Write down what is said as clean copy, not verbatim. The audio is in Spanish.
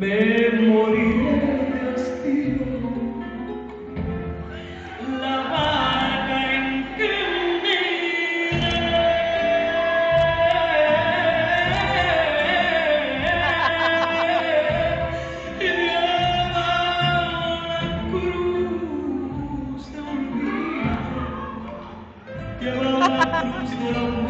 me moriré de hastío. La barca en que miré lleva la cruz de olvido, lleva la cruz de olvido.